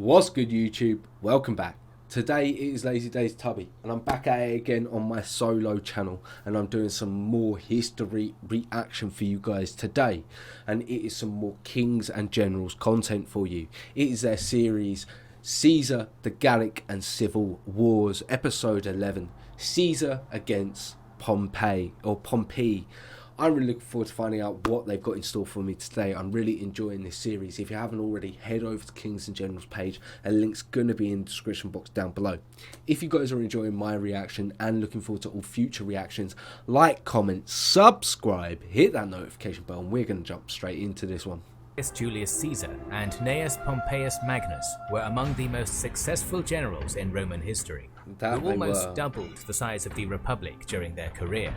What's good, YouTube? Welcome back. Today it is Lazy Daze Tubby and I'm back at it again on my solo channel, and I'm doing some more history reaction for you guys today, and it is some more Kings and Generals content for you. It is their series Caesar, the Gallic and Civil Wars, episode 11, Caesar against Pompey. I'm really looking forward to finding out what they've got in store for me today. I'm really enjoying this series. If you haven't already, head over to Kings and Generals page. A link's going to be in the description box down below. If you guys are enjoying my reaction and looking forward to all future reactions, like, comment, subscribe, hit that notification bell, and we're going to jump straight into this one. Julius Caesar and Gnaeus Pompeius Magnus were among the most successful generals in Roman history, who almost doubled the size of the Republic during their career.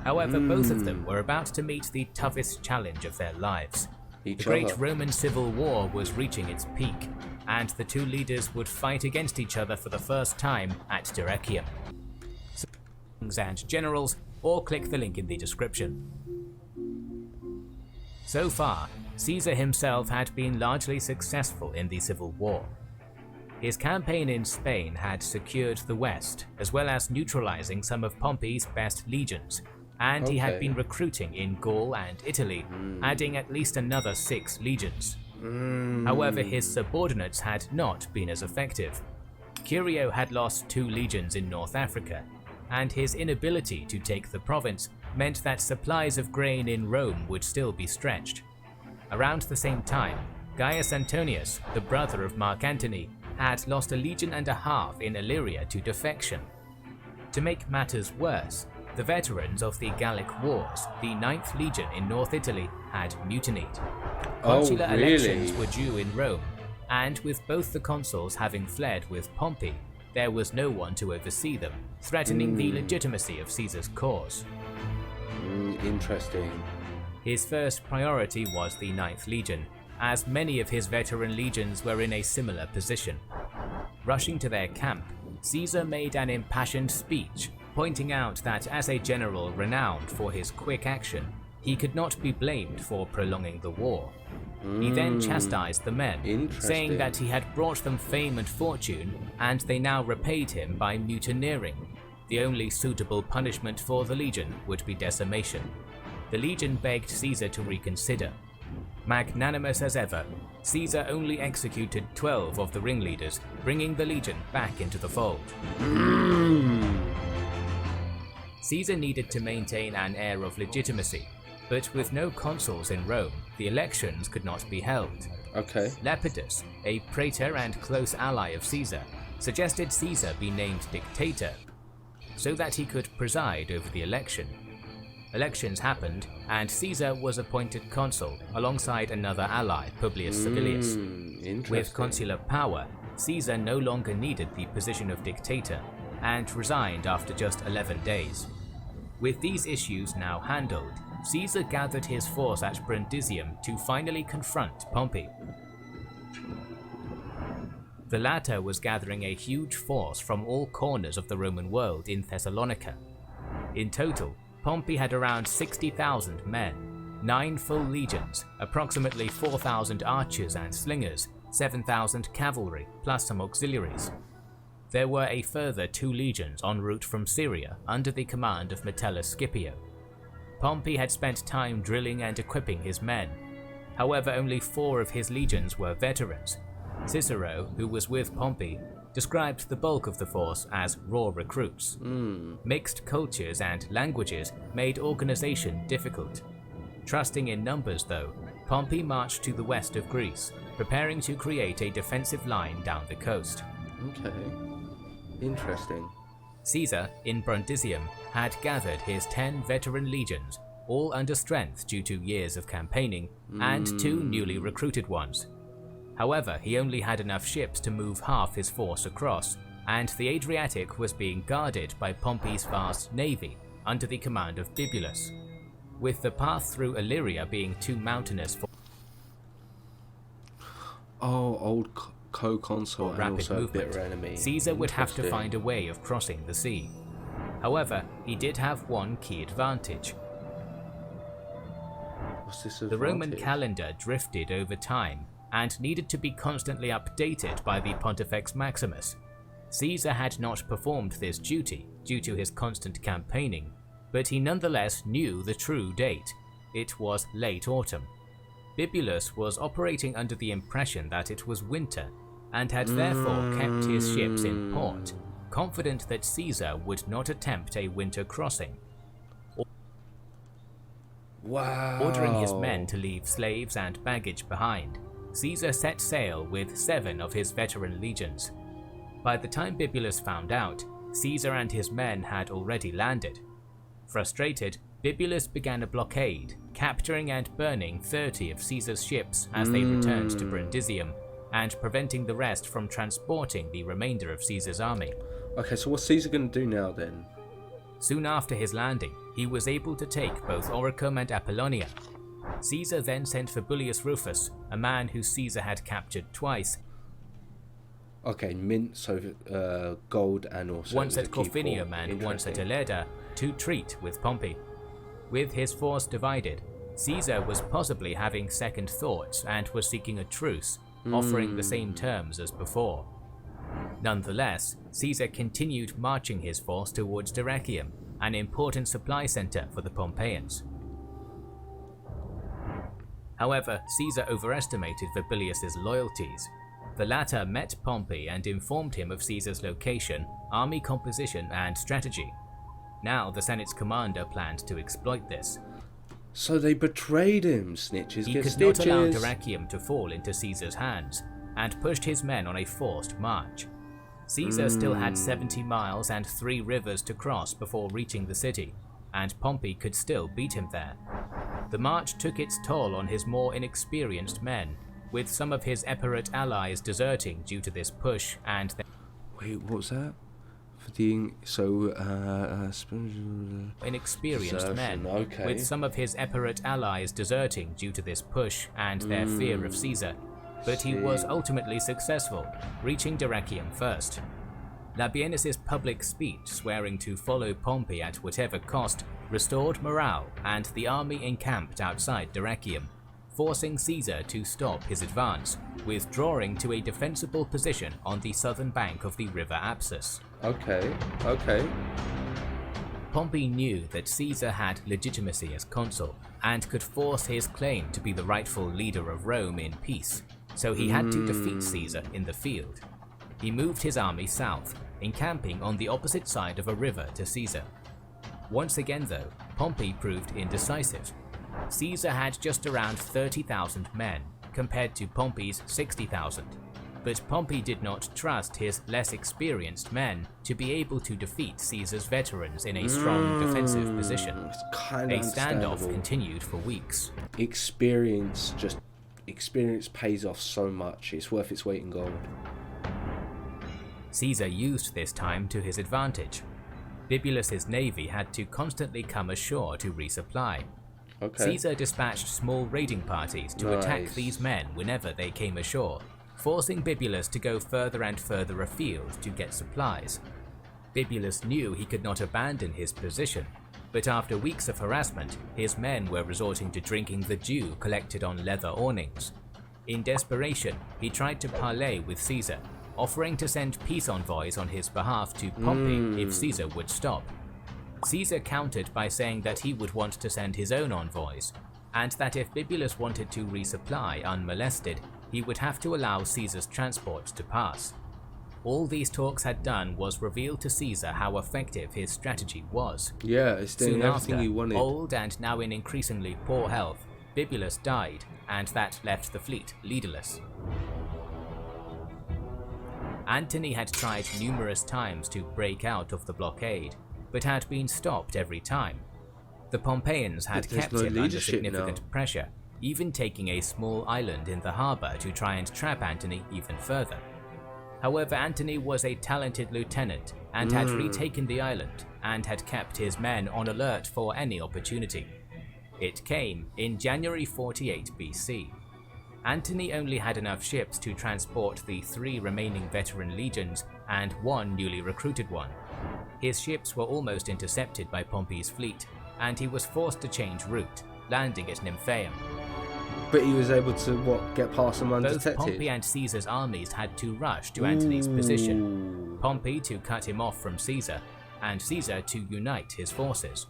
However, both of them were about to meet the toughest challenge of their lives. The Great Roman Civil War was reaching its peak, and the two leaders would fight against each other for the first time at Dyrrachium. So, Kings and Generals, or click the link in the description. So far, Caesar himself had been largely successful in the Civil War. His campaign in Spain had secured the West, as well as neutralizing some of Pompey's best legions, and he had been recruiting in Gaul and Italy, adding at least another 6 legions. However, his subordinates had not been as effective. Curio had lost 2 legions in North Africa, and his inability to take the province meant that supplies of grain in Rome would still be stretched. Around the same time, Gaius Antonius, the brother of Mark Antony, had lost a legion and a half in Illyria to defection. To make matters worse, the veterans of the Gallic Wars, the 9th Legion in North Italy, had mutinied. Consular elections were due in Rome, and with both the consuls having fled with Pompey, there was no one to oversee them, threatening the legitimacy of Caesar's cause. Interesting. His first priority was the 9th Legion, as many of his veteran legions were in a similar position. Rushing to their camp, Caesar made an impassioned speech, pointing out that as a general renowned for his quick action, he could not be blamed for prolonging the war. He then chastised the men, saying that he had brought them fame and fortune, and they now repaid him by mutineering. The only suitable punishment for the legion would be decimation. The legion begged Caesar to reconsider. Magnanimous as ever, Caesar only executed 12 of the ringleaders, bringing the legion back into the fold. Caesar needed to maintain an air of legitimacy, but with no consuls in Rome, the elections could not be held. Lepidus, a praetor and close ally of Caesar, suggested Caesar be named dictator, so that he could preside over the election. Elections happened, and Caesar was appointed consul alongside another ally, Publius Servilius. With consular power, Caesar no longer needed the position of dictator, and resigned after just 11 days. With these issues now handled, Caesar gathered his force at Brundisium to finally confront Pompey. The latter was gathering a huge force from all corners of the Roman world in Thessalonica. In total, Pompey had around 60,000 men, 9 full legions, approximately 4,000 archers and slingers, 7,000 cavalry, plus some auxiliaries. There were a further 2 legions en route from Syria under the command of Metellus Scipio. Pompey had spent time drilling and equipping his men. However, only 4 of his legions were veterans. Cicero, who was with Pompey, described the bulk of the force as raw recruits. Mixed cultures and languages made organization difficult. Trusting in numbers though, Pompey marched to the west of Greece, preparing to create a defensive line down the coast. Interesting. Caesar, in Brundisium, had gathered his 10 veteran legions, all under strength due to years of campaigning, and 2 newly recruited ones. However, he only had enough ships to move half his force across, and the Adriatic was being guarded by Pompey's vast navy under the command of Bibulus. With the path through Illyria being too mountainous for old co-consul and also a bitter enemy. Caesar would have to find a way of crossing the sea. However, he did have one key advantage. What's this advantage? The Roman calendar drifted over time, and needed to be constantly updated by the Pontifex Maximus. Caesar had not performed this duty due to his constant campaigning, but he nonetheless knew the true date. It was late autumn. Bibulus was operating under the impression that it was winter, and had therefore kept his ships in port, confident that Caesar would not attempt a winter crossing. Wow. Ordering his men to leave slaves and baggage behind, Caesar set sail with 7 of his veteran legions. By the time Bibulus found out, Caesar and his men had already landed. Frustrated, Bibulus began a blockade, capturing and burning 30 of Caesar's ships as they returned to Brundisium, and preventing the rest from transporting the remainder of Caesar's army. Okay, so what's Caesar going to do now then? Soon after his landing, he was able to take both Oricum and Apollonia. Caesar then sent Fabulius Rufus, a man who Caesar had captured twice. Okay, mint, so gold, and also once at Corfinium and once at Ilerda, to treat with Pompey. With his force divided, Caesar was possibly having second thoughts and was seeking a truce, offering the same terms as before. Nonetheless, Caesar continued marching his force towards Dyrrachium, an important supply center for the Pompeians. However, Caesar overestimated Fabulius's loyalties. The latter met Pompey and informed him of Caesar's location, army composition, and strategy. Now the Senate's commander planned to exploit this. So they betrayed him, snitches. He get could stitches. not allow Dyrrachium to fall into Caesar's hands, and pushed his men on a forced march. Caesar still had 70 miles and 3 rivers to cross before reaching the city, and Pompey could still beat him there. The march took its toll on his more inexperienced men, with some of his Epirot allies deserting due to this push and... Wait, what was that? For the... inexperienced men, okay. with some of his Epirot allies deserting due to this push and their fear of Caesar, but he was ultimately successful, reaching Dyrrachium first. Labienus's public speech swearing to follow Pompey at whatever cost restored morale, and the army encamped outside Dyrrachium, forcing Caesar to stop his advance, withdrawing to a defensible position on the southern bank of the river Apsus. Okay. Pompey knew that Caesar had legitimacy as consul, and could force his claim to be the rightful leader of Rome in peace, so he had to defeat Caesar in the field. He moved his army south, encamping on the opposite side of a river to Caesar. Once again though, Pompey proved indecisive. Caesar had just around 30,000 men, compared to Pompey's 60,000, but Pompey did not trust his less experienced men to be able to defeat Caesar's veterans in a strong defensive position. A standoff continued for weeks. Experience pays off so much. It's worth its weight in gold. Caesar used this time to his advantage. Bibulus's navy had to constantly come ashore to resupply. Okay. Caesar dispatched small raiding parties to attack these men whenever they came ashore, forcing Bibulus to go further and further afield to get supplies. Bibulus knew he could not abandon his position, but after weeks of harassment, his men were resorting to drinking the dew collected on leather awnings. In desperation, he tried to parley with Caesar, offering to send peace envoys on his behalf to Pompey if Caesar would stop. Caesar countered by saying that he would want to send his own envoys, and that if Bibulus wanted to resupply unmolested, he would have to allow Caesar's transports to pass. All these talks had done was reveal to Caesar how effective his strategy was. Yeah, it's doing everything he wanted. Old and now in increasingly poor health, Bibulus died, and that left the fleet leaderless. Antony had tried numerous times to break out of the blockade, but had been stopped every time. The Pompeians had kept him under significant pressure, even taking a small island in the harbour to try and trap Antony even further. However, Antony was a talented lieutenant and had retaken the island and had kept his men on alert for any opportunity. It came in January 48 BC. Antony only had enough ships to transport the 3 remaining veteran legions and 1 newly recruited one. His ships were almost intercepted by Pompey's fleet, and he was forced to change route, landing at Nymphaeum. But he was able to, what, get past them Both undetected? Pompey and Caesar's armies had to rush to Antony's position, Pompey to cut him off from Caesar, and Caesar to unite his forces.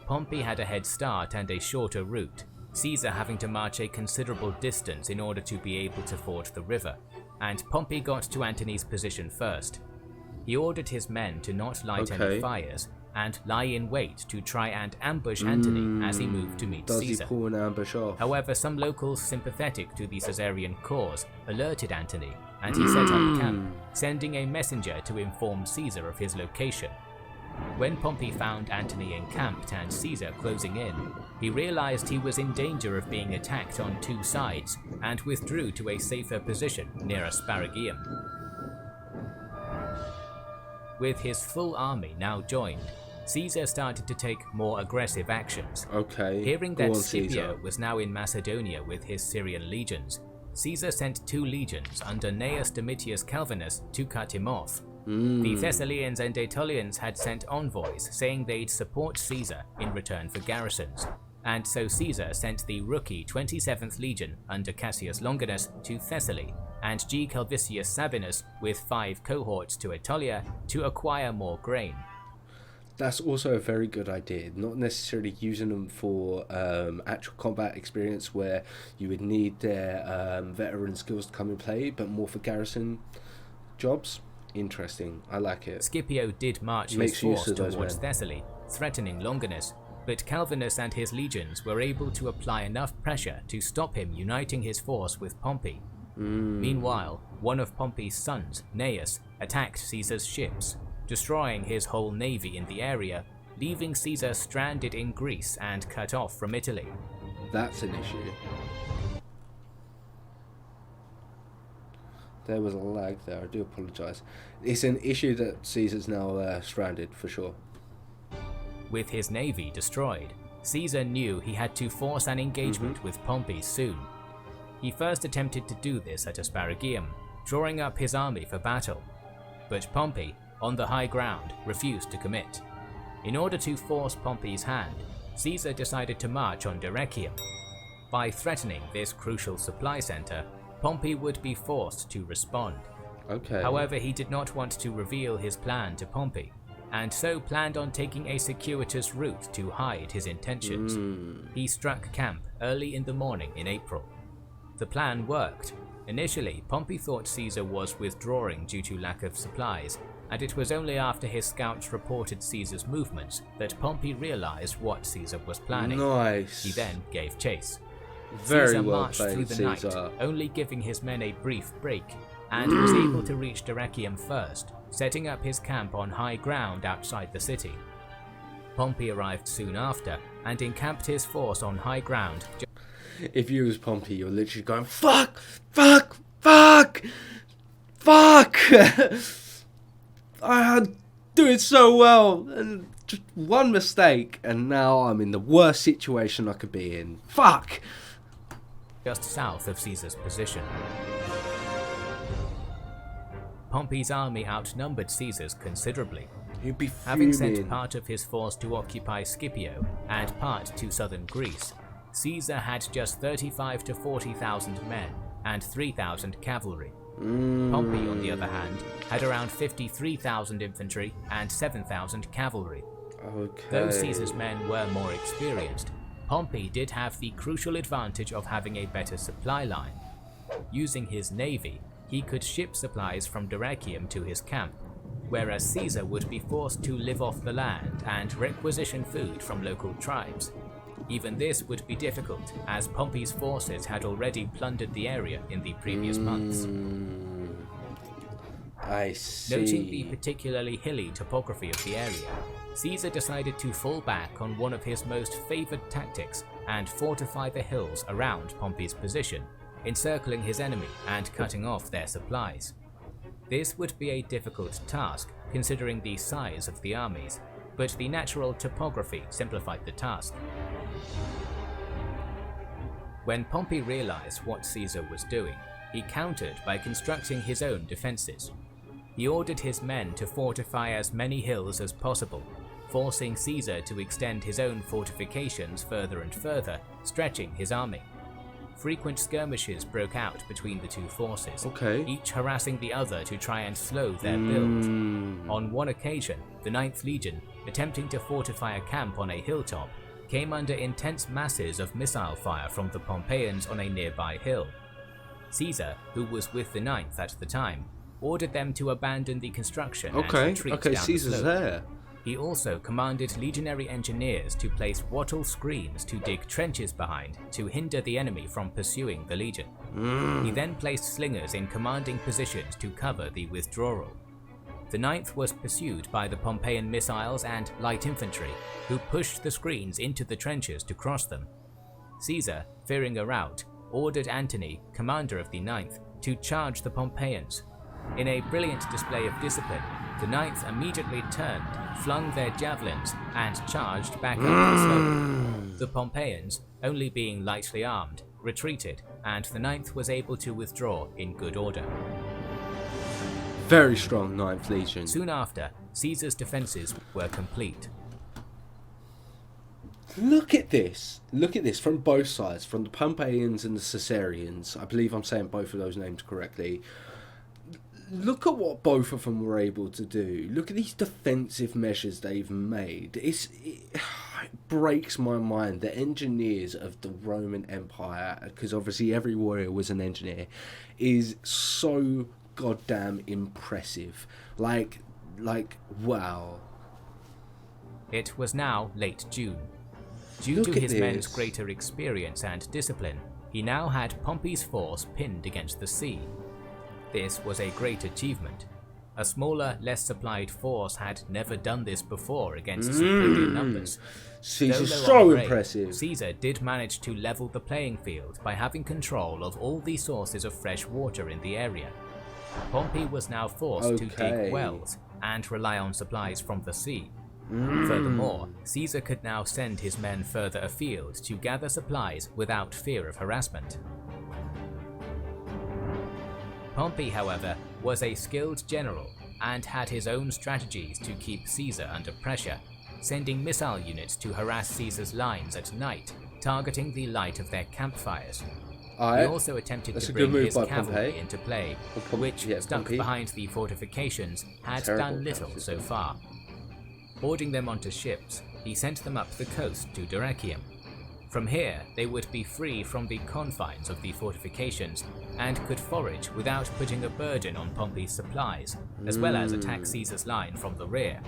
Pompey had a head start and a shorter route, Caesar having to march a considerable distance in order to be able to ford the river, and Pompey got to Antony's position first. He ordered his men to not light any fires, and lie in wait to try and ambush Antony as he moved to meet Caesar. Does he pull an ambush off? However, some locals sympathetic to the Caesarian cause alerted Antony, and he set up camp, sending a messenger to inform Caesar of his location. When Pompey found Antony encamped and Caesar closing in, he realized he was in danger of being attacked on two sides, and withdrew to a safer position near Dyrrachium. With his full army now joined, Caesar started to take more aggressive actions. Hearing that Scipio was now in Macedonia with his Syrian legions, Caesar sent 2 legions under Gnaeus Domitius Calvinus to cut him off. The Thessalians and Aetolians had sent envoys saying they'd support Caesar in return for garrisons, and so Caesar sent the rookie 27th Legion under Cassius Longinus to Thessaly, and G. Calvisius Sabinus with 5 cohorts to Aetolia to acquire more grain. That's also a very good idea, not necessarily using them for actual combat experience where you would need their veteran skills to come in play, but more for garrison jobs. Interesting, I like it. Scipio did march his force towards Thessaly, threatening Longinus, but Calvinus and his legions were able to apply enough pressure to stop him uniting his force with Pompey. Meanwhile, one of Pompey's sons, Gnaeus, attacked Caesar's ships, destroying his whole navy in the area, leaving Caesar stranded in Greece and cut off from Italy. That's an issue. There was a lag there, I do apologise. It's an issue that Caesar's now stranded, for sure. With his navy destroyed, Caesar knew he had to force an engagement with Pompey soon. He first attempted to do this at Dyrrachium, drawing up his army for battle. But Pompey, on the high ground, refused to commit. In order to force Pompey's hand, Caesar decided to march on Dyrrachium. By threatening this crucial supply center, Pompey would be forced to respond. However, he did not want to reveal his plan to Pompey, and so planned on taking a circuitous route to hide his intentions. He struck camp early in the morning in April. The plan worked. Initially, Pompey thought Caesar was withdrawing due to lack of supplies, and it was only after his scouts reported Caesar's movements that Pompey realized what Caesar was planning. He then gave chase. Caesar marched through the night, only giving his men a brief break, and was able to reach Dyrrachium first, setting up his camp on high ground outside the city. Pompey arrived soon after, and encamped his force on high ground. If you was Pompey, you're literally going, fuck, fuck, fuck, fuck! I'm doing so well, and just one mistake, and now I'm in the worst situation I could be in. Fuck! Just south of Caesar's position. Pompey's army outnumbered Caesar's considerably. He'd be Having fuming. sent part of his force to occupy Scipio and part to southern Greece, Caesar had just 35 to 40,000 men and 3,000 cavalry. Pompey, on the other hand, had around 53,000 infantry and 7,000 cavalry. Though Caesar's men were more experienced, Pompey did have the crucial advantage of having a better supply line. Using his navy, he could ship supplies from Dyrrachium to his camp, whereas Caesar would be forced to live off the land and requisition food from local tribes. Even this would be difficult, as Pompey's forces had already plundered the area in the previous months. I see. Noting the particularly hilly topography of the area, Caesar decided to fall back on one of his most favoured tactics and fortify the hills around Pompey's position, encircling his enemy and cutting off their supplies. This would be a difficult task considering the size of the armies, but the natural topography simplified the task. When Pompey realized what Caesar was doing, he countered by constructing his own defenses. He ordered his men to fortify as many hills as possible, forcing Caesar to extend his own fortifications further and further, stretching his army. frequent skirmishes broke out between the two forces, each harassing the other to try and slow their build. On one occasion, the 9th Legion, attempting to fortify a camp on a hilltop, came under intense masses of missile fire from the Pompeians on a nearby hill. Caesar, who was with the 9th at the time, ordered them to abandon the construction and retreat down Caesar's the slope. there. He also commanded legionary engineers to place wattle screens to dig trenches behind to hinder the enemy from pursuing the legion. He then placed slingers in commanding positions to cover the withdrawal. The 9th was pursued by the Pompeian missiles and light infantry, who pushed the screens into the trenches to cross them. Caesar, fearing a rout, ordered Antony, commander of the 9th, to charge the Pompeians. In a brilliant display of discipline, the 9th immediately turned, flung their javelins, and charged back up the slope. The Pompeians, only being lightly armed, retreated, and the 9th was able to withdraw in good order. Very strong 9th Legion. Soon after, Caesar's defences were complete. Look at this from both sides, from the Pompeians and the Caesarians. I believe I'm saying both of those names correctly. Look at what both of them were able to do. Look at these defensive measures they've made. It breaks my mind. The engineers of the Roman Empire, because obviously every warrior was an engineer, is so goddamn impressive. Like wow. It was now late June. Due to his men's greater experience and discipline, he now had Pompey's force pinned against the sea. This was a great achievement. A smaller, less supplied force had never done this before against superior numbers. Caesar's so impressive. Caesar did manage to level the playing field by having control of all the sources of fresh water in the area. Pompey was now forced to dig wells and rely on supplies from the sea. Furthermore, Caesar could now send his men further afield to gather supplies without fear of harassment. Pompey, however, was a skilled general and had his own strategies to keep Caesar under pressure, sending missile units to harass Caesar's lines at night, targeting the light of their campfires. He also attempted to bring his cavalry into play, which, stuck behind the fortifications, had done little so far. Boarding them onto ships, he sent them up the coast to Dyrrachium. From here, they would be free from the confines of the fortifications and could forage without putting a burden on Pompey's supplies, as well as attack Caesar's line from the rear.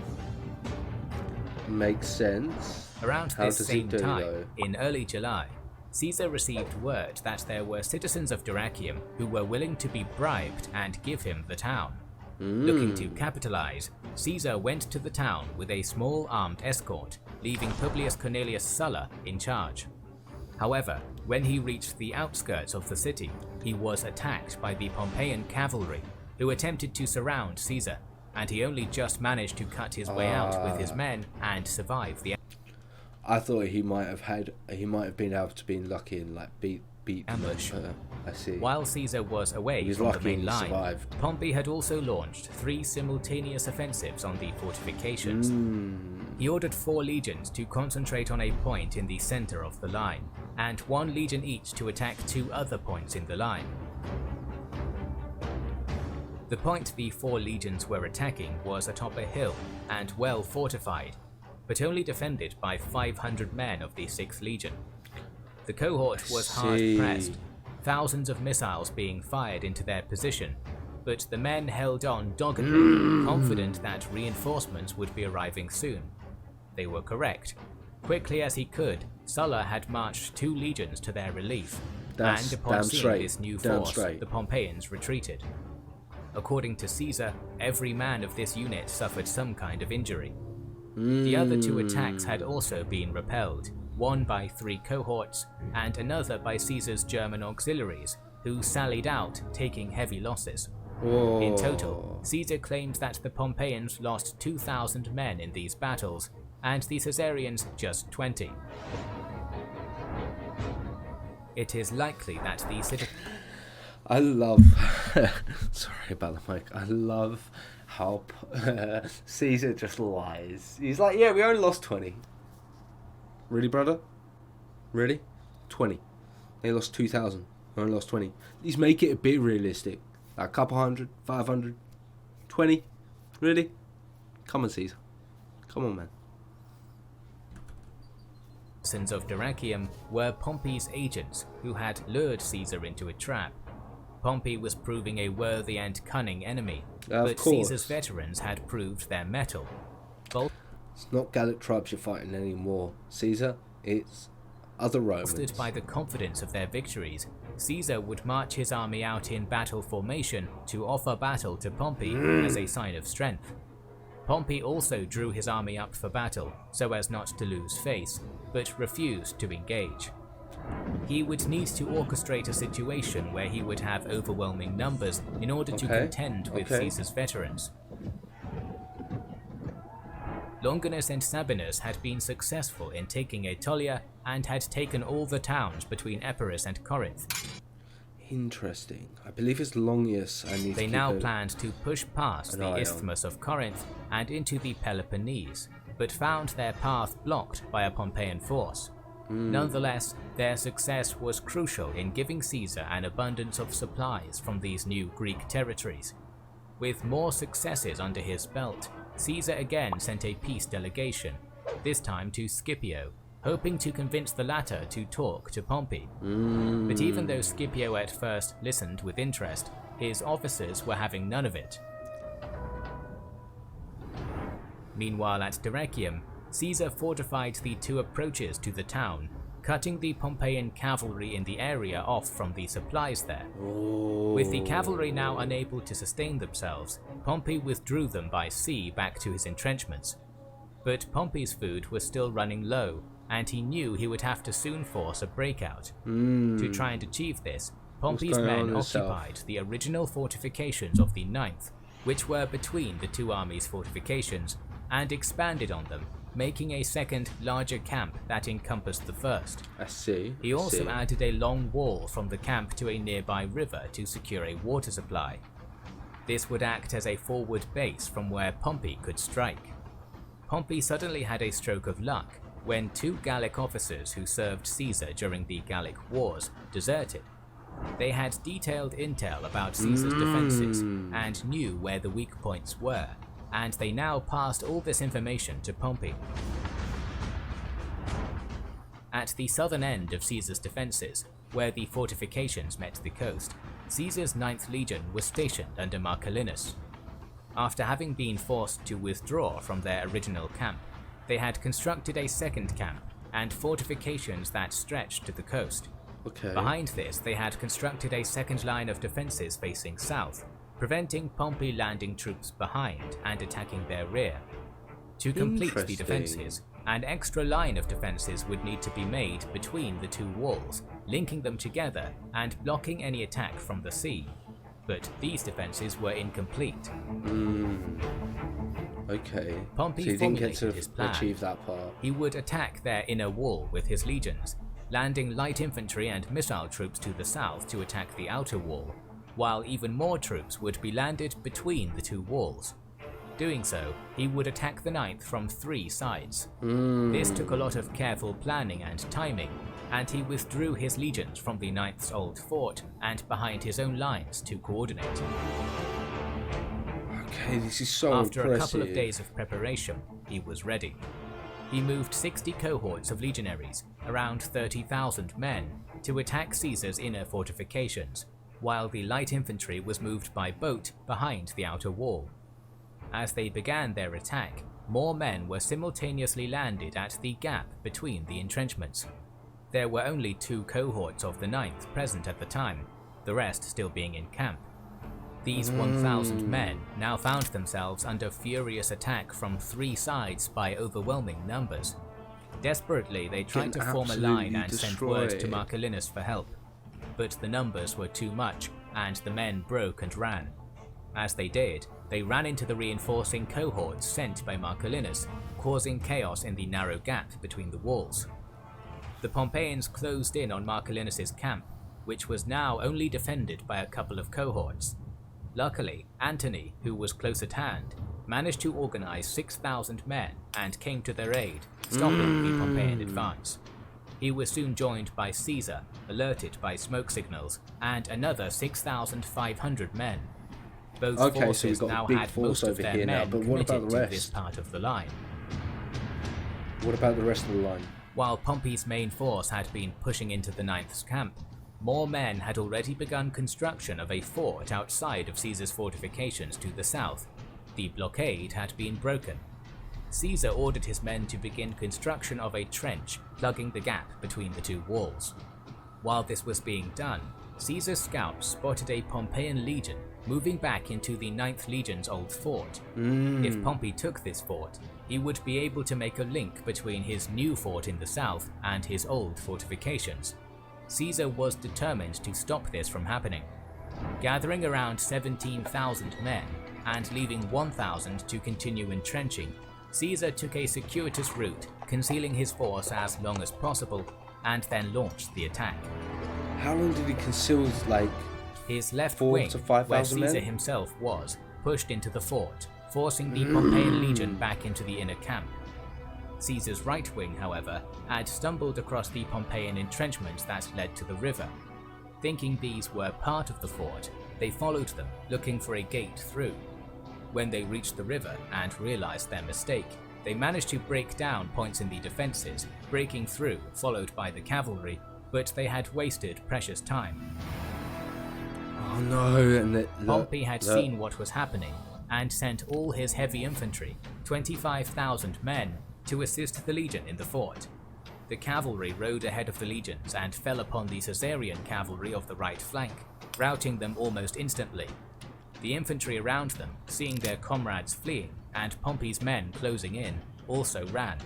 Makes sense. Around this same time, in early July, Caesar received word that there were citizens of Dyrrachium who were willing to be bribed and give him the town. Looking to capitalize, Caesar went to the town with a small armed escort, leaving Publius Cornelius Sulla in charge. However, when he reached the outskirts of the city, he was attacked by the Pompeian cavalry, who attempted to surround Caesar, and he only just managed to cut his way out with his men and survive the I thought he might have been able to be lucky and beat ambush. I see. While Caesar was away from the main line, Pompey had also launched 3 simultaneous offensives on the fortifications. He ordered 4 legions to concentrate on a point in the center of the line, and 1 legion each to attack 2 other points in the line. The point the 4 legions were attacking was atop a hill and well fortified, but only defended by 500 men of the 6th Legion. The cohort was hard pressed, thousands of missiles being fired into their position, but the men held on doggedly, confident that reinforcements would be arriving soon. They were correct. Quickly as he could, Sulla had marched 2 legions to their relief, and upon seeing this new force, the Pompeians retreated. According to Caesar, every man of this unit suffered some kind of injury. The other 2 attacks had also been repelled, one by 3 cohorts, and another by Caesar's German auxiliaries, who sallied out, taking heavy losses. In total, Caesar claimed that the Pompeians lost 2,000 men in these battles, and the Caesarians just 20. It is likely that the citizens... I love... Sorry about the mic. I love how Caesar just lies. He's like, yeah, we only lost 20. Really, brother? Really? 20. They lost 2,000. They only lost 20. At least make it a bit realistic. Like a couple hundred, 500, 20. Really? Come on, Caesar. Come on, man. Citizens of Dyrrachium were Pompey's agents who had lured Caesar into a trap. Pompey was proving a worthy and cunning enemy, but Caesar's veterans had proved their mettle. It's not Gallic tribes you're fighting anymore, Caesar. It's other Romans. Bolstered by the confidence of their victories, Caesar would march his army out in battle formation to offer battle to Pompey as a sign of strength. Pompey also drew his army up for battle so as not to lose face, but refused to engage. He would need to orchestrate a situation where he would have overwhelming numbers in order to contend with Caesar's veterans. Longinus and Sabinus had been successful in taking Aetolia and had taken all the towns between Epirus and Corinth. Interesting. I believe it's Longius. They now planned to push past the Isthmus of Corinth and into the Peloponnese, but found their path blocked by a Pompeian force. Nonetheless, their success was crucial in giving Caesar an abundance of supplies from these new Greek territories. With more successes under his belt, Caesar again sent a peace delegation, this time to Scipio, hoping to convince the latter to talk to Pompey. But even though Scipio at first listened with interest, his officers were having none of it. Meanwhile at Dyrrachium, Caesar fortified the two approaches to the town, cutting the Pompeian cavalry in the area off from the supplies there. With the cavalry now unable to sustain themselves, Pompey withdrew them by sea back to his entrenchments. But Pompey's food was still running low, and he knew he would have to soon force a breakout. To try and achieve this, Pompey's men occupied the original fortifications of the 9th, which were between the two armies' fortifications, and expanded on them, making a second, larger camp that encompassed the first. I see. He also added a long wall from the camp to a nearby river to secure a water supply. This would act as a forward base from where Pompey could strike. Pompey suddenly had a stroke of luck when two Gallic officers who served Caesar during the Gallic Wars deserted. They had detailed intel about Caesar's defenses and knew where the weak points were, and they now passed all this information to Pompey. At the southern end of Caesar's defenses, where the fortifications met the coast, Caesar's 9th Legion was stationed under Marcellinus. After having been forced to withdraw from their original camp, they had constructed a second camp and fortifications that stretched to the coast. Behind this, they had constructed a second line of defenses facing south, preventing Pompey landing troops behind and attacking their rear. To complete the defenses, an extra line of defenses would need to be made between the two walls, linking them together and blocking any attack from the sea. But these defenses were incomplete. Pompey so he didn't get to his plan. achieve that part. He would attack their inner wall with his legions, landing light infantry and missile troops to the south to attack the outer wall, while even more troops would be landed between the two walls. Doing so, he would attack the 9th from 3 sides. This took a lot of careful planning and timing, and he withdrew his legions from the 9th's old fort and behind his own lines to coordinate. This is so After impressive. a couple of days of preparation, he was ready. He moved 60 cohorts of legionaries, around 30,000 men, to attack Caesar's inner fortifications, while the light infantry was moved by boat behind the outer wall. As they began their attack, more men were simultaneously landed at the gap between the entrenchments. There were only 2 cohorts of the 9th present at the time, the rest still being in camp. These 1,000 men now found themselves under furious attack from 3 sides by overwhelming numbers. Desperately, they tried to form a line and send word to Marcellinus for help, but the numbers were too much, and the men broke and ran. As they did, they ran into the reinforcing cohorts sent by Marcellinus, causing chaos in the narrow gap between the walls. The Pompeians closed in on Marcellinus's camp, which was now only defended by a couple of cohorts. Luckily, Antony, who was close at hand, managed to organize 6,000 men and came to their aid, stopping the Pompeian advance. He was soon joined by Caesar, alerted by smoke signals, and another 6,500 men. Both forces now had most of their men committed to this part of the line. What about the rest of the line? While Pompey's main force had been pushing into the 9th's camp, more men had already begun construction of a fort outside of Caesar's fortifications to the south. The blockade had been broken. Caesar ordered his men to begin construction of a trench, plugging the gap between the two walls. While this was being done, Caesar's scouts spotted a Pompeian legion moving back into the 9th Legion's old fort. If Pompey took this fort, he would be able to make a link between his new fort in the south and his old fortifications. Caesar was determined to stop this from happening. Gathering around 17,000 men and leaving 1,000 to continue entrenching, Caesar took a circuitous route, concealing his force as long as possible, and then launched the attack. How long did he conceal his left wing, where Caesar himself was, pushed into the fort, forcing the Pompeian legion back into the inner camp. Caesar's right wing, however, had stumbled across the Pompeian entrenchments that led to the river. Thinking these were part of the fort, they followed them, looking for a gate through. When they reached the river and realized their mistake, they managed to break down points in the defenses, breaking through, followed by the cavalry, but they had wasted precious time. Oh no! Pompey had seen what was happening and sent all his heavy infantry, 25,000 men, to assist the legion in the fort. The cavalry rode ahead of the legions and fell upon the Caesarian cavalry of the right flank, routing them almost instantly. The infantry around them, seeing their comrades fleeing and Pompey's men closing in, also ran.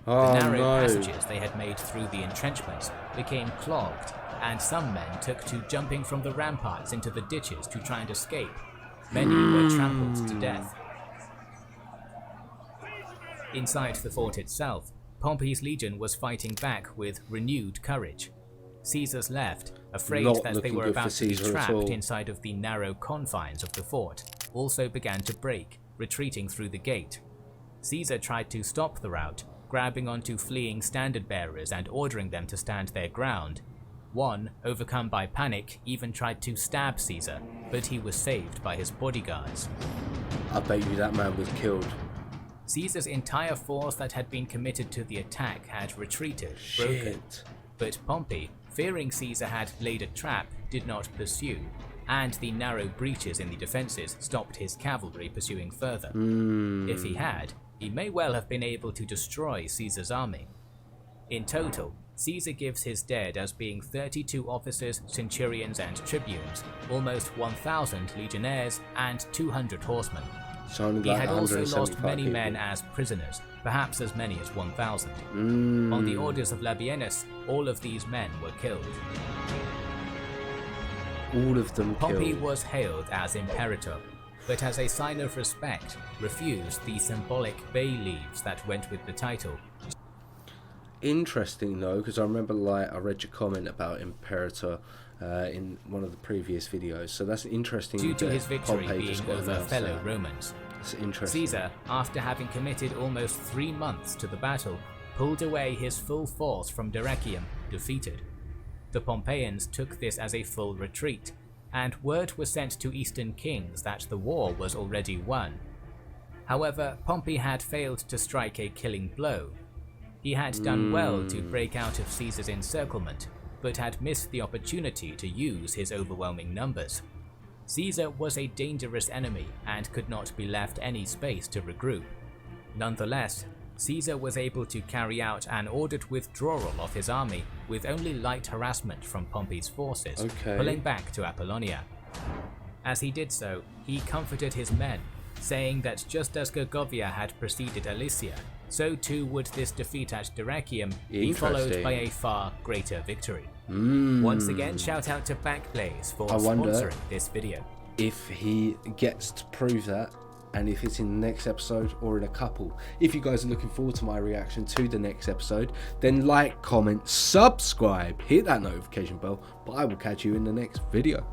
The narrow passages they had made through the entrenchments became clogged, and some men took to jumping from the ramparts into the ditches to try and escape. Many were trampled to death. Inside the fort itself, Pompey's legion was fighting back with renewed courage. Caesar's left, afraid that they were about to be trapped inside of the narrow confines of the fort, also began to break, retreating through the gate. Caesar tried to stop the rout, grabbing onto fleeing standard bearers and ordering them to stand their ground. One, overcome by panic, even tried to stab Caesar, but he was saved by his bodyguards. I bet you that man was killed. Caesar's entire force that had been committed to the attack had retreated, broken. But Pompey, fearing Caesar had laid a trap, did not pursue, and the narrow breaches in the defences stopped his cavalry pursuing further. If he had, he may well have been able to destroy Caesar's army. In total, Caesar gives his dead as being 32 officers, centurions and tribunes, almost 1,000 legionnaires and 200 horsemen. He had also lost many men as prisoners, perhaps as many as 1,000. On the orders of Labienus, all of these men were killed. All of them Pompey killed. was hailed as Imperator, but as a sign of respect, refused the symbolic bay leaves that went with the title. Interesting though, because I remember I read your comment about Imperator in one of the previous videos, so that's interesting. Due to his victory being over fellow Romans, that's interesting. Caesar, after having committed almost 3 months to the battle, pulled away his full force from Dyrrachium, defeated. The Pompeians took this as a full retreat, and word was sent to Eastern kings that the war was already won. However, Pompey had failed to strike a killing blow. He had done well to break out of Caesar's encirclement, but had missed the opportunity to use his overwhelming numbers. Caesar was a dangerous enemy and could not be left any space to regroup. Nonetheless, Caesar was able to carry out an ordered withdrawal of his army with only light harassment from Pompey's forces, pulling back to Apollonia. As he did so, he comforted his men, saying that just as Gergovia had preceded Alesia, so too would this defeat at Dyrrachium be followed by a far greater victory. Once again, shout out to Backblaze for sponsoring this video. If he gets to prove that, and if it's in the next episode or in a couple. If you guys are looking forward to my reaction to the next episode, then like, comment, subscribe, hit that notification bell, but I will catch you in the next video.